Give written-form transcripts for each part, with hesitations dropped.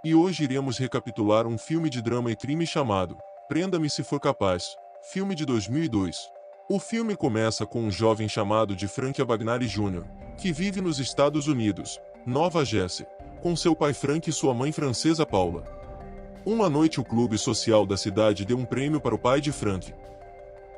e hoje iremos recapitular um filme de drama e crime chamado Prenda-me se for capaz, filme de 2002. O filme começa com um jovem chamado de Frank Abagnale Jr., que vive nos Estados Unidos, Nova Jersey, com seu pai Frank e sua mãe francesa Paula. Uma noite o clube social da cidade deu um prêmio para o pai de Frank.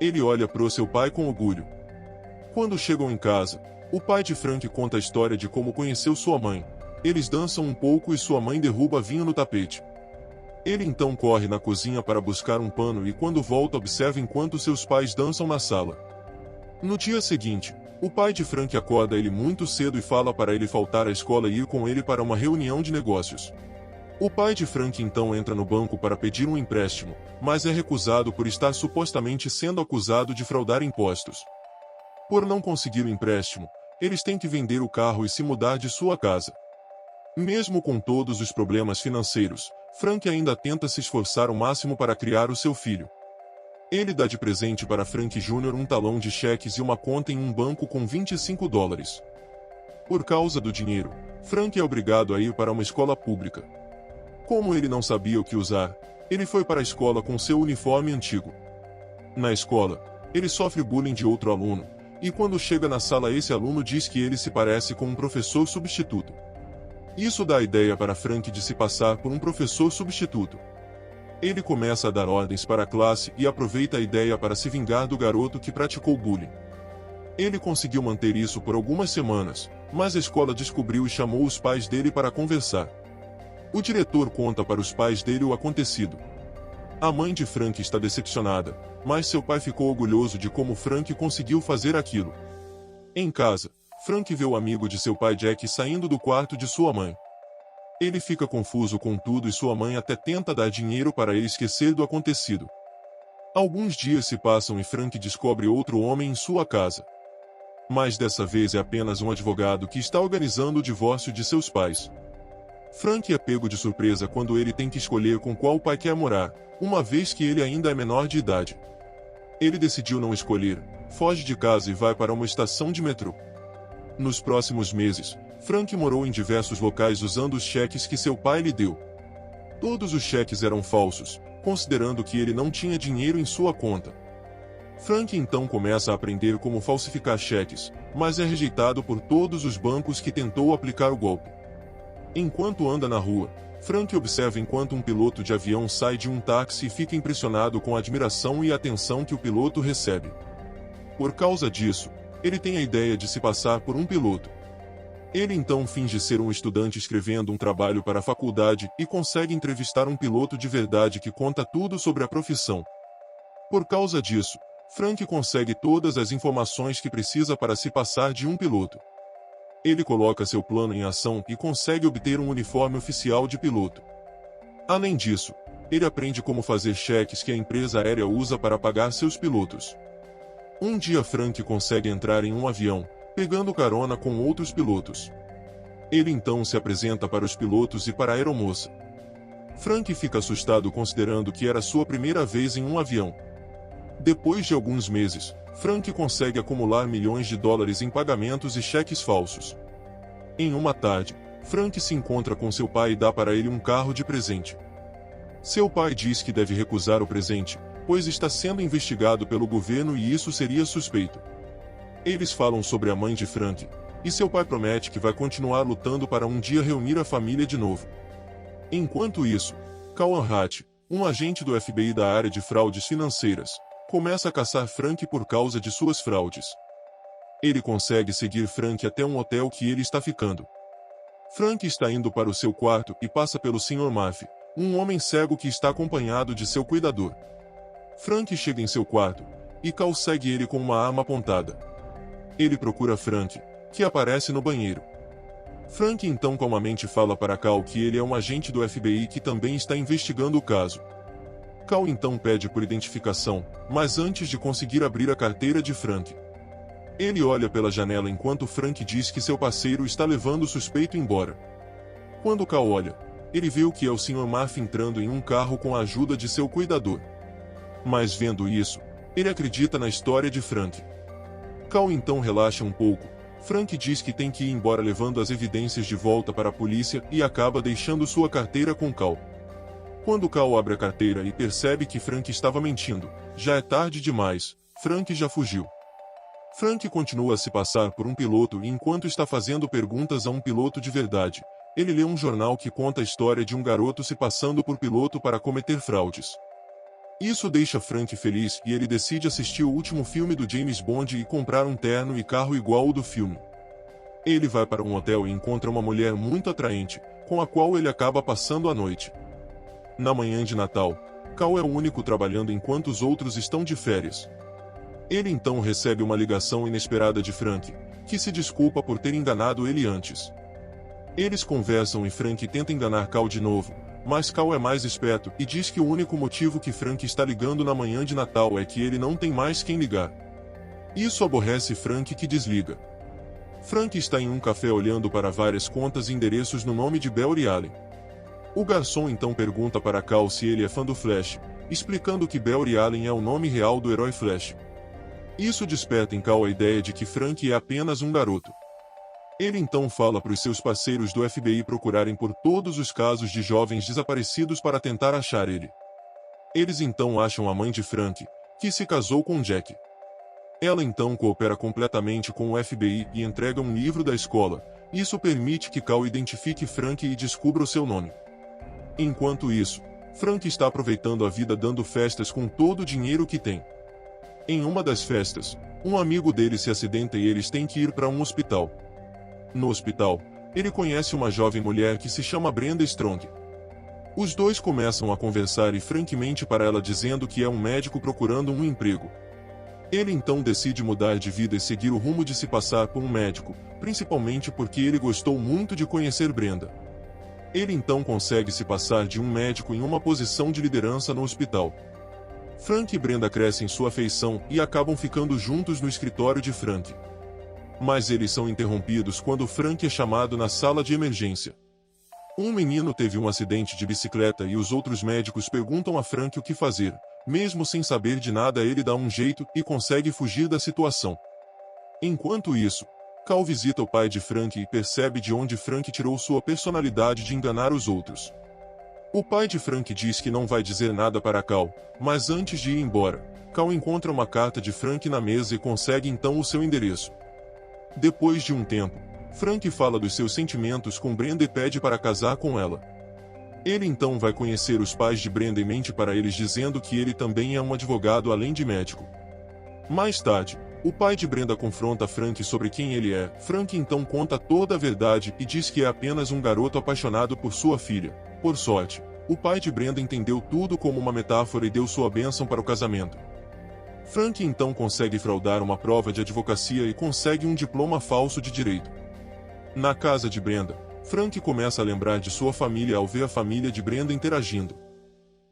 Ele olha para seu pai com orgulho. Quando chegam em casa, o pai de Frank conta a história de como conheceu sua mãe. Eles dançam um pouco e sua mãe derruba vinho no tapete. Ele então corre na cozinha para buscar um pano e quando volta observa enquanto seus pais dançam na sala. No dia seguinte, o pai de Frank acorda ele muito cedo e fala para ele faltar à escola e ir com ele para uma reunião de negócios. O pai de Frank então entra no banco para pedir um empréstimo, mas é recusado por estar supostamente sendo acusado de fraudar impostos. Por não conseguir o empréstimo, eles têm que vender o carro e se mudar de sua casa. Mesmo com todos os problemas financeiros, Frank ainda tenta se esforçar ao máximo para criar o seu filho. Ele dá de presente para Frank Jr. um talão de cheques e uma conta em um banco com $25. Por causa do dinheiro, Frank é obrigado a ir para uma escola pública. Como ele não sabia o que usar, ele foi para a escola com seu uniforme antigo. Na escola, ele sofre bullying de outro aluno, e quando chega na sala esse aluno diz que ele se parece com um professor substituto. Isso dá a ideia para Frank de se passar por um professor substituto. Ele começa a dar ordens para a classe e aproveita a ideia para se vingar do garoto que praticou bullying. Ele conseguiu manter isso por algumas semanas, mas a escola descobriu e chamou os pais dele para conversar. O diretor conta para os pais dele o acontecido. A mãe de Frank está decepcionada, mas seu pai ficou orgulhoso de como Frank conseguiu fazer aquilo. Em casa, Frank vê o amigo de seu pai Jack saindo do quarto de sua mãe. Ele fica confuso com tudo e sua mãe até tenta dar dinheiro para ele esquecer do acontecido. Alguns dias se passam e Frank descobre outro homem em sua casa. Mas dessa vez é apenas um advogado que está organizando o divórcio de seus pais. Frank é pego de surpresa quando ele tem que escolher com qual pai quer morar, uma vez que ele ainda é menor de idade. Ele decidiu não escolher, foge de casa e vai para uma estação de metrô. Nos próximos meses, Frank morou em diversos locais usando os cheques que seu pai lhe deu. Todos os cheques eram falsos, considerando que ele não tinha dinheiro em sua conta. Frank então começa a aprender como falsificar cheques, mas é rejeitado por todos os bancos que tentou aplicar o golpe. Enquanto anda na rua, Frank observa enquanto um piloto de avião sai de um táxi e fica impressionado com a admiração e a atenção que o piloto recebe. Por causa disso, ele tem a ideia de se passar por um piloto. Ele então finge ser um estudante escrevendo um trabalho para a faculdade e consegue entrevistar um piloto de verdade que conta tudo sobre a profissão. Por causa disso, Frank consegue todas as informações que precisa para se passar de um piloto. Ele coloca seu plano em ação e consegue obter um uniforme oficial de piloto. Além disso, ele aprende como fazer cheques que a empresa aérea usa para pagar seus pilotos. Um dia Frank consegue entrar em um avião, pegando carona com outros pilotos. Ele então se apresenta para os pilotos e para a aeromoça. Frank fica assustado considerando que era sua primeira vez em um avião. Depois de alguns meses, Frank consegue acumular milhões de dólares em pagamentos e cheques falsos. Em uma tarde, Frank se encontra com seu pai e dá para ele um carro de presente. Seu pai diz que deve recusar o presente, pois está sendo investigado pelo governo e isso seria suspeito. Eles falam sobre a mãe de Frank, e seu pai promete que vai continuar lutando para um dia reunir a família de novo. Enquanto isso, Cowan Hatt, um agente do FBI da área de fraudes financeiras, começa a caçar Frank por causa de suas fraudes. Ele consegue seguir Frank até um hotel que ele está ficando. Frank está indo para o seu quarto e passa pelo Sr. Murphy, um homem cego que está acompanhado de seu cuidador. Frank chega em seu quarto, e Cal segue ele com uma arma apontada. Ele procura Frank, que aparece no banheiro. Frank então calmamente fala para Cal que ele é um agente do FBI que também está investigando o caso. Cal então pede por identificação, mas antes de conseguir abrir a carteira de Frank. Ele olha pela janela enquanto Frank diz que seu parceiro está levando o suspeito embora. Quando Cal olha, ele vê o que é o Sr. Murphy entrando em um carro com a ajuda de seu cuidador. Mas vendo isso, ele acredita na história de Frank. Cal então relaxa um pouco, Frank diz que tem que ir embora levando as evidências de volta para a polícia e acaba deixando sua carteira com Cal. Quando Cal abre a carteira e percebe que Frank estava mentindo, já é tarde demais, Frank já fugiu. Frank continua a se passar por um piloto e enquanto está fazendo perguntas a um piloto de verdade, ele lê um jornal que conta a história de um garoto se passando por piloto para cometer fraudes. Isso deixa Frank feliz e ele decide assistir o último filme do James Bond e comprar um terno e carro igual ao do filme. Ele vai para um hotel e encontra uma mulher muito atraente, com a qual ele acaba passando a noite. Na manhã de Natal, Cal é o único trabalhando enquanto os outros estão de férias. Ele então recebe uma ligação inesperada de Frank, que se desculpa por ter enganado ele antes. Eles conversam e Frank tenta enganar Cal de novo, mas Cal é mais esperto e diz que o único motivo que Frank está ligando na manhã de Natal é que ele não tem mais quem ligar. Isso aborrece Frank, que desliga. Frank está em um café olhando para várias contas e endereços no nome de Barry Allen. O garçom então pergunta para Cal se ele é fã do Flash, explicando que Barry Allen é o nome real do herói Flash. Isso desperta em Cal a ideia de que Frank é apenas um garoto. Ele então fala para os seus parceiros do FBI procurarem por todos os casos de jovens desaparecidos para tentar achar ele. Eles então acham a mãe de Frank, que se casou com Jack. Ela então coopera completamente com o FBI e entrega um livro da escola. Isso permite que Cal identifique Frank e descubra o seu nome. Enquanto isso, Frank está aproveitando a vida dando festas com todo o dinheiro que tem. Em uma das festas, um amigo dele se acidenta e eles têm que ir para um hospital. No hospital, ele conhece uma jovem mulher que se chama Brenda Strong. Os dois começam a conversar e Frank mente para ela dizendo que é um médico procurando um emprego. Ele então decide mudar de vida e seguir o rumo de se passar por um médico, principalmente porque ele gostou muito de conhecer Brenda. Ele então consegue se passar de um médico em uma posição de liderança no hospital. Frank e Brenda crescem sua afeição e acabam ficando juntos no escritório de Frank. Mas eles são interrompidos quando Frank é chamado na sala de emergência. Um menino teve um acidente de bicicleta e os outros médicos perguntam a Frank o que fazer. Mesmo sem saber de nada, ele dá um jeito e consegue fugir da situação. Enquanto isso, Cal visita o pai de Frank e percebe de onde Frank tirou sua personalidade de enganar os outros. O pai de Frank diz que não vai dizer nada para Cal, mas antes de ir embora, Cal encontra uma carta de Frank na mesa e consegue então o seu endereço. Depois de um tempo, Frank fala dos seus sentimentos com Brenda e pede para casar com ela. Ele então vai conhecer os pais de Brenda e mente para eles dizendo que ele também é um advogado além de médico. Mais tarde, o pai de Brenda confronta Frank sobre quem ele é. Frank então conta toda a verdade e diz que é apenas um garoto apaixonado por sua filha. Por sorte, o pai de Brenda entendeu tudo como uma metáfora e deu sua bênção para o casamento. Frank então consegue fraudar uma prova de advocacia e consegue um diploma falso de direito. Na casa de Brenda, Frank começa a lembrar de sua família ao ver a família de Brenda interagindo.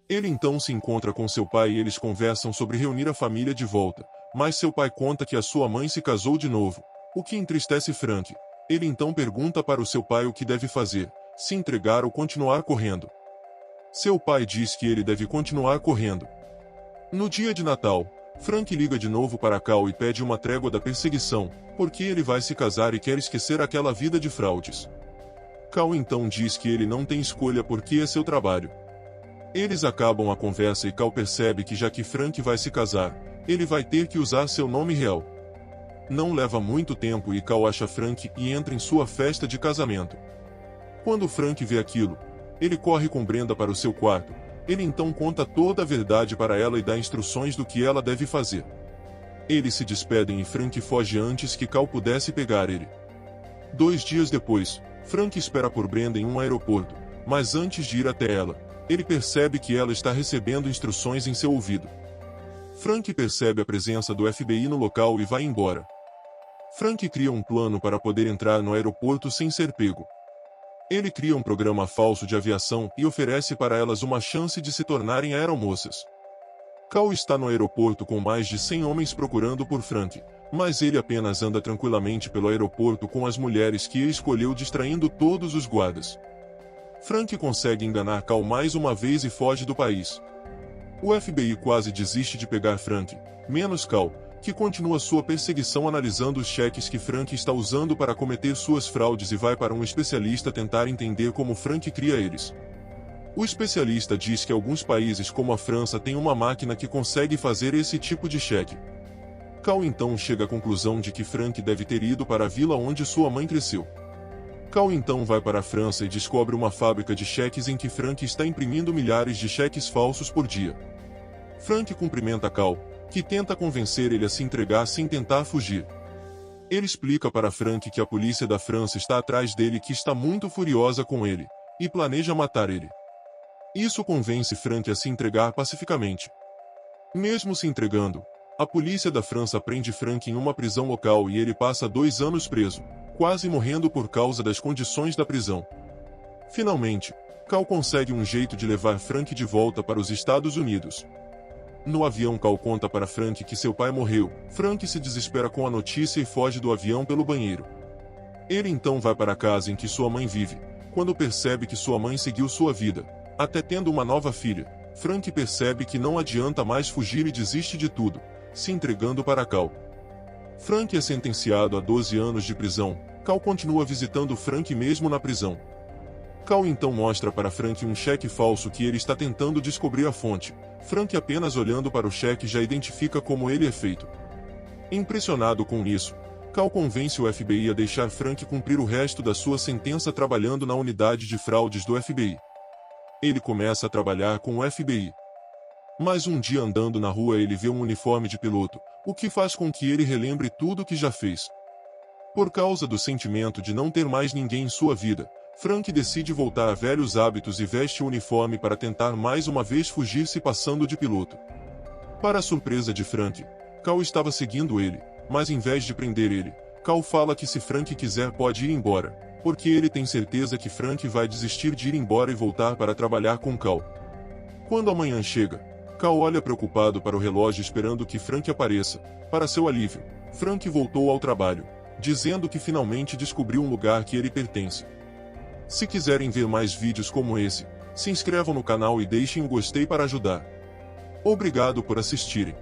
Ele então se encontra com seu pai e eles conversam sobre reunir a família de volta, mas seu pai conta que a sua mãe se casou de novo, o que entristece Frank. Ele então pergunta para o seu pai o que deve fazer, se entregar ou continuar correndo. Seu pai diz que ele deve continuar correndo. No dia de Natal, Frank liga de novo para Cal e pede uma trégua da perseguição, porque ele vai se casar e quer esquecer aquela vida de fraudes. Cal então diz que ele não tem escolha porque é seu trabalho. Eles acabam a conversa e Cal percebe que já que Frank vai se casar, ele vai ter que usar seu nome real. Não leva muito tempo e Cal acha Frank e entra em sua festa de casamento. Quando Frank vê aquilo, ele corre com Brenda para o seu quarto. Ele então conta toda a verdade para ela e dá instruções do que ela deve fazer. Eles se despedem e Frank foge antes que Cal pudesse pegar ele. 2 dias depois, Frank espera por Brenda em um aeroporto, mas antes de ir até ela, ele percebe que ela está recebendo instruções em seu ouvido. Frank percebe a presença do FBI no local e vai embora. Frank cria um plano para poder entrar no aeroporto sem ser pego. Ele cria um programa falso de aviação e oferece para elas uma chance de se tornarem aeromoças. Cal está no aeroporto com mais de 100 homens procurando por Frank, mas ele apenas anda tranquilamente pelo aeroporto com as mulheres que ele escolheu, distraindo todos os guardas. Frank consegue enganar Cal mais uma vez e foge do país. O FBI quase desiste de pegar Frank, menos Cal, que continua sua perseguição analisando os cheques que Frank está usando para cometer suas fraudes e vai para um especialista tentar entender como Frank cria eles. O especialista diz que alguns países como a França têm uma máquina que consegue fazer esse tipo de cheque. Cal então chega à conclusão de que Frank deve ter ido para a vila onde sua mãe cresceu. Cal então vai para a França e descobre uma fábrica de cheques em que Frank está imprimindo milhares de cheques falsos por dia. Frank cumprimenta Cal, que tenta convencer ele a se entregar sem tentar fugir. Ele explica para Frank que a polícia da França está atrás dele e que está muito furiosa com ele, e planeja matar ele. Isso convence Frank a se entregar pacificamente. Mesmo se entregando, a polícia da França prende Frank em uma prisão local e ele passa 2 anos preso, quase morrendo por causa das condições da prisão. Finalmente, Cal consegue um jeito de levar Frank de volta para os Estados Unidos. No avião, Cal conta para Frank que seu pai morreu. Frank se desespera com a notícia e foge do avião pelo banheiro. Ele então vai para a casa em que sua mãe vive. Quando percebe que sua mãe seguiu sua vida, até tendo uma nova filha, Frank percebe que não adianta mais fugir e desiste de tudo, se entregando para Cal. Frank é sentenciado a 12 anos de prisão. Cal continua visitando Frank mesmo na prisão. Cal então mostra para Frank um cheque falso que ele está tentando descobrir a fonte. Frank, apenas olhando para o cheque, já identifica como ele é feito. Impressionado com isso, Cal convence o FBI a deixar Frank cumprir o resto da sua sentença trabalhando na unidade de fraudes do FBI. Ele começa a trabalhar com o FBI. Mas um dia, andando na rua, ele vê um uniforme de piloto, o que faz com que ele relembre tudo o que já fez. Por causa do sentimento de não ter mais ninguém em sua vida, Frank decide voltar a velhos hábitos e veste o uniforme para tentar mais uma vez fugir se passando de piloto. Para a surpresa de Frank, Cal estava seguindo ele, mas em vez de prender ele, Cal fala que se Frank quiser pode ir embora, porque ele tem certeza que Frank vai desistir de ir embora e voltar para trabalhar com Cal. Quando a manhã chega, Cal olha preocupado para o relógio esperando que Frank apareça. Para seu alívio, Frank voltou ao trabalho, dizendo que finalmente descobriu um lugar que ele pertence. Se quiserem ver mais vídeos como esse, se inscrevam no canal e deixem um gostei para ajudar. Obrigado por assistirem.